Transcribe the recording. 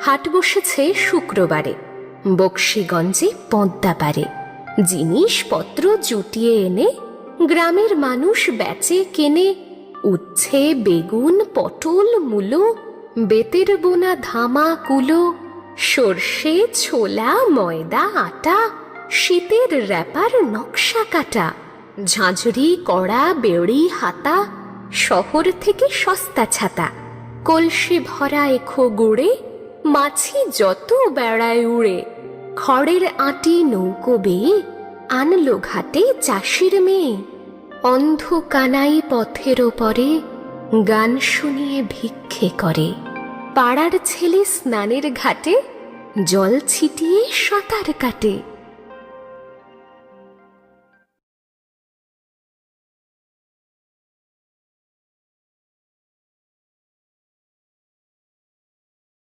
হাট বসেছে শুক্রবারে বক্সিগঞ্জে পদ্মাপাড়ে। জিনিসপত্র জুটিয়ে এনে গ্রামের মানুষ বেচে কেনে। উচ্ছে, বেগুন, পটল, মূলো, বেতের বোনা ধামা কুলো, সর্ষে, ছোলা, ময়দা, আটা, শীতের র্যাপার, নকশা কাটা, ঝাঁঝরি, কড়া, বেড়ি, হাতা, শহর থেকে সস্তা ছাতা, কলসি ভরা এখো গুড়ে, মাছি যত বেড়ায় উড়ে। খড়ের আঁটি নৌকো বেয়ে আনলো ঘাটে চাষির মেয়ে। অন্ধ কানাই পথের ওপরে গান শুনিয়ে ভিক্ষে করে। পাড়ার ছেলে স্নানের ঘাটে জল ছিটিয়ে সাঁতার কাটে।